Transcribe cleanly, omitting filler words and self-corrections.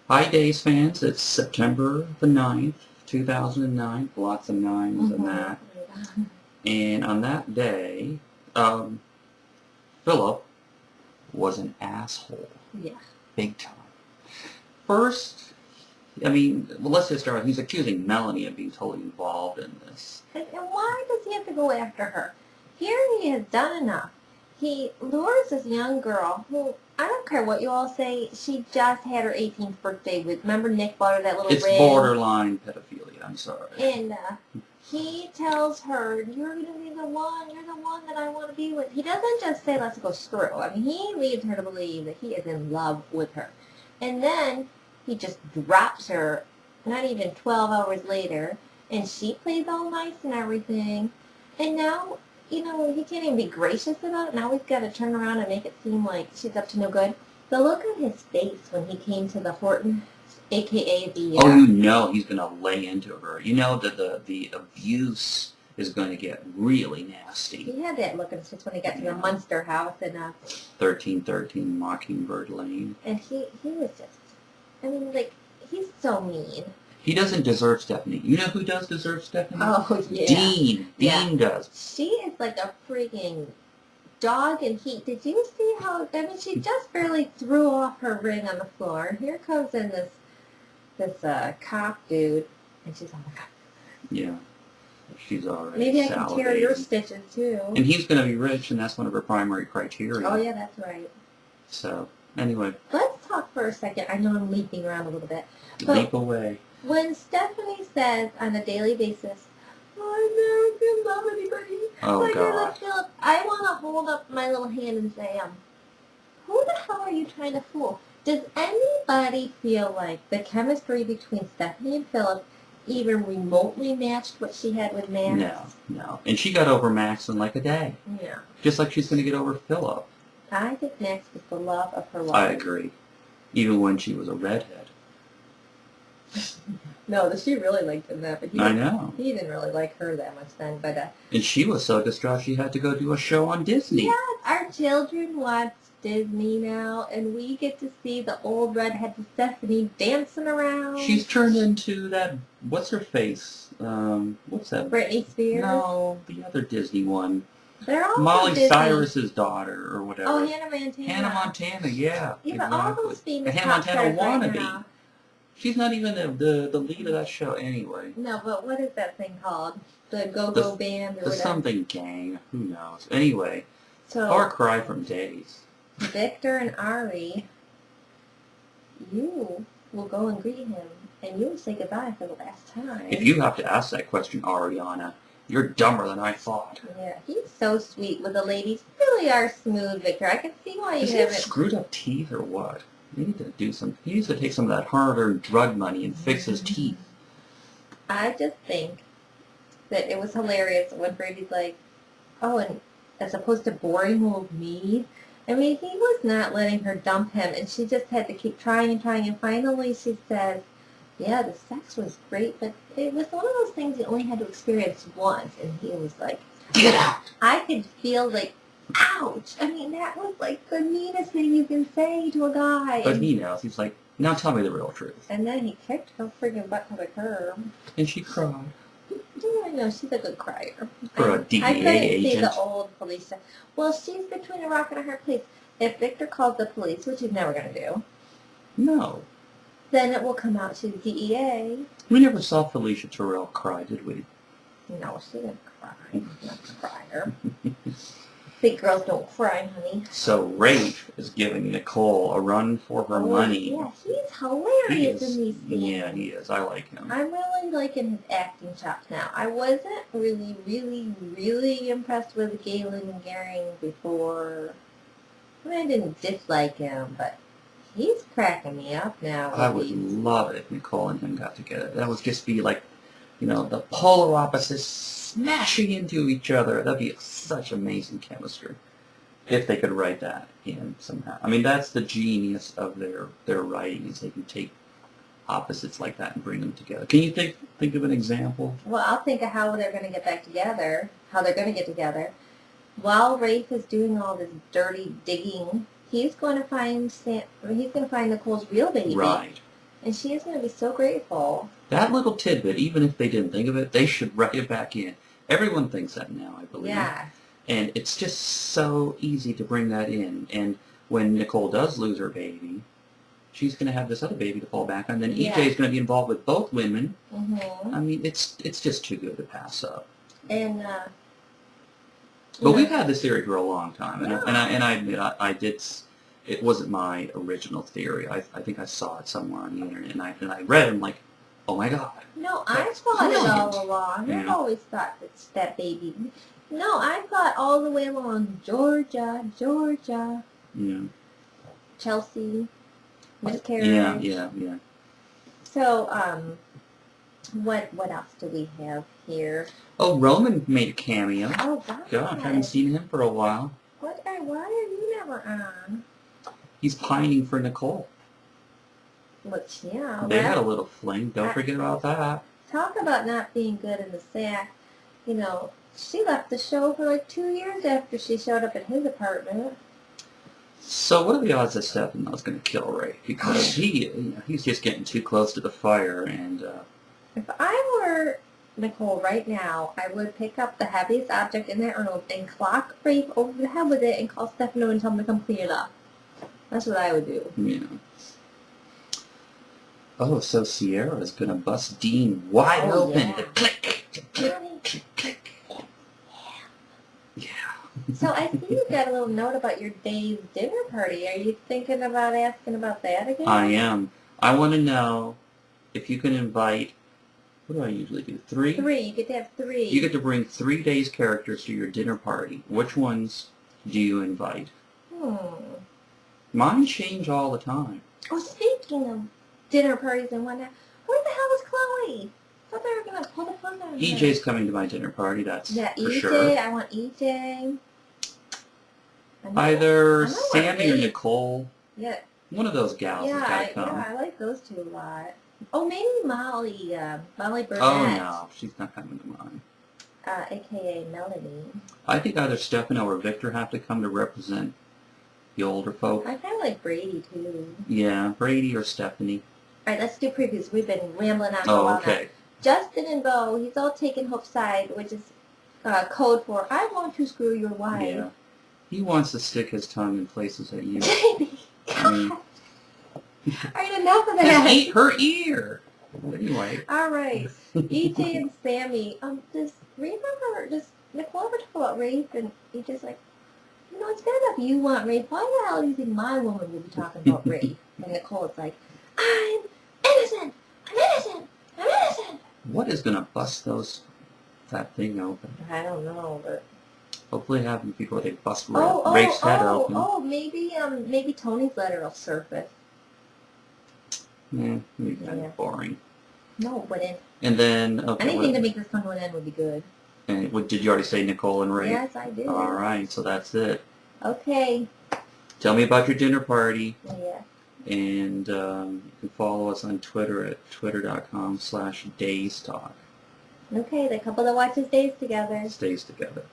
Hi, Days fans. It's September the 9th, 2009. Lots of nines and that. And on that day, um, Philip was an asshole. Yeah. Big time. First, well, let's just start. He's accusing Melanie of being totally involved in this. And why does he have to go after her? Here he has done enough. He lures this young girl who, I don't care what you all say, she just had her 18th birthday with, remember Nick bought her that little It's ring? borderline pedophilia. I'm sorry. And he tells her, you're going to be the one, you're the one that I want to be with. He doesn't just say, let's go screw. I mean, he leads her to believe that he is in love with her. And then he just drops her, not even 12 hours later, and she plays all nice and everything. And now, he can't even be gracious about it. Now he's got to turn around and make it seem like she's up to no good. The look on his face when he came to the Horton, a.k.a. the... Oh, you know he's going to lay into her. You know that the abuse is going to get really nasty. He had that look on his face when he got to the Munster house in 1313 Mockingbird Lane. And he was just, he's so mean. He doesn't deserve Stephanie. You know who does deserve Stephanie? Oh, yeah. Dean. Dean does. She is like a freaking dog in heat. Did you see how, she just barely threw off her ring on the floor. Here comes in this cop dude, and she's all like, yeah. She's already maybe I can tear your stitches, too. And he's going to be rich, and that's one of her primary criteria. Oh, yeah, that's right. So, anyway. Let's talk for a second. I know I'm leaping around a little bit. Leap away. When Stephanie says on a daily basis, I never can love anybody. Oh, God. Philip, I want to hold up my little hand and say, who the hell are you trying to fool? Does anybody feel like the chemistry between Stephanie and Philip even remotely matched what she had with Max? No. And she got over Max in like a day. Yeah. Just like she's going to get over Philip. I think Max was the love of her life. I agree. Even when she was a redhead. No, she really liked him that, but I know. He didn't really like her that much then. But and she was so distraught she had to go do a show on Disney. Yes, our children watch Disney now, and we get to see the old redhead Stephanie dancing around. She's turned into that, what's her face? What's that? Britney Spears? No, the other Disney one. They're all Molly Disney. Cyrus's daughter, or whatever. Oh, Hannah Montana. Hannah Montana, yeah. Yeah, exactly. But all those famous Hannah Montana wannabe. Right. She's not even the lead of that show anyway. No, but what is that thing called? The Go-Go Band or whatever? The something gang. Who knows? Anyway, so, Far Cry from Days. Victor and Ari, you will go and greet him, and you will say goodbye for the last time. If you have to ask that question, Ariana, you're dumber than I thought. Yeah, he's so sweet with the ladies. Really are smooth, Victor. I can see why you haven't... screwed up teeth or what? You need to do some. He needs to take some of that hard-earned drug money and fix his teeth. I just think that it was hilarious when Brady's like, oh, and as opposed to boring old me. I mean, he was not letting her dump him, and she just had to keep trying and trying, and finally she says, yeah, the sex was great, but it was one of those things you only had to experience once, and he was like, get out! I could feel like, ouch! I mean, that was like the meanest thing you can say to a guy. But he knows. He's like, now tell me the real truth. And then he kicked her friggin' butt to the curb. And she cried. Yeah, I know, she's a good crier. For a DEA I couldn't agent. see the old police. Well, she's between a rock and a hard place. If Victor calls the police, which he's never going to do. No. Then it will come out to the DEA. We never saw Felicia Terrell cry, did we? No, she didn't cry. She's not a crier. Big girls don't cry, honey. So Rafe is giving Nicole a run for her money. Yeah, he's hilarious in these scenes. Yeah, he is. I like him. I'm really liking his acting chops now. I wasn't really impressed with Galen and Garing before. I mean, I didn't dislike him, but he's cracking me up now. I would love it if Nicole and him got together. That would just be like, the polar opposites smashing into each other. That'd be such amazing chemistry. If they could write that in somehow. I mean, that's the genius of their writing, is they can take opposites like that and bring them together. Can you think of an example? Well, I'll think of how they're going to get back together, how they're going to get together. While Rafe is doing all this dirty digging, he's going to find Nicole's real baby. Right. And she is going to be so grateful. That little tidbit, even if they didn't think of it, they should write it back in. Everyone thinks that now, I believe. Yeah. And it's just so easy to bring that in. And when Nicole does lose her baby, she's going to have this other baby to fall back on. Then EJ is going to be involved with both women. Mm-hmm. I mean, it's just too good to pass up. And but we've had this theory for a long time, and I admit I did. It wasn't my original theory. I think I saw it somewhere on the internet, and I read it. And I'm like, oh my god. No, I thought it all along. I've always thought that baby. No, I thought all the way along. Georgia. Yeah. Chelsea. Miscarriage. Yeah. So, what else do we have here? Oh, Roman made a cameo. Oh, God. Gosh, I haven't seen him for a while. Why are you never on? He's pining for Nicole. Which, yeah. They had a little fling. Don't forget about that. Talk about not being good in the sack. You know, she left the show for like 2 years after she showed up at his apartment. So what are the odds that Stefano's going to kill Ray? Because he's just getting too close to the fire. And if I were Nicole right now, I would pick up the heaviest object in that room and clock Rafe over the head with it and call Stefano and tell him to come clean it up. That's what I would do. Yeah. Oh, so Sierra's going to bust Dean wide open. Yeah. Click. Yeah. So I see you got a little note about your day's dinner party. Are you thinking about asking about that again? I am. I want to know if you can invite, what do I usually do, 3? 3. You get to have 3. You get to bring 3 Days characters to your dinner party. Which ones do you invite? Mine change all the time. Oh, speaking of dinner parties and whatnot, where the hell is Chloe? I thought they were going to pull the fun out of EJ's coming to my dinner party, that's for EJ, sure. I want EJ. Either Sammy or Nicole. Yeah. One of those gals has got to come. Yeah, I like those 2 a lot. Oh, maybe Molly, Molly Burnett. Oh, no, she's not coming to mine. A.K.A. Melanie. I think either Stefano or Victor have to come to represent the older folk. I kind of like Brady, too. Yeah, Brady or Stephanie. All right, let's do previews. We've been rambling on for a Oh, while okay. now. Justin and Bo, he's all taking Hope's side, which is code for, I want to screw your wife. Yeah. He wants to stick his tongue in places that you... Jamie, I mean, all right, enough of that. just eat her ear. Anyway. All right, EJ and Sammy. Does Nicole ever talk about rape? And EJ's like, you know, it's bad enough you want rape. Why the hell do you think my woman would be talking about rape? And Nicole's like, I'm innocent. What is going to bust that thing open? I don't know, but Hopefully having people they bust Rafe's head open. Oh, maybe Tony's letter will surface. Yeah, maybe kind of boring. No, it wouldn't. And then, okay. Anything to make this come to an end would be good. And did you already say Nicole and Ray? Yes, I did. All right, so that's it. Okay. Tell me about your dinner party. Yeah. And you can follow us on Twitter at twitter.com/DaysTalk. Okay, the couple that watches Days together. Stays together.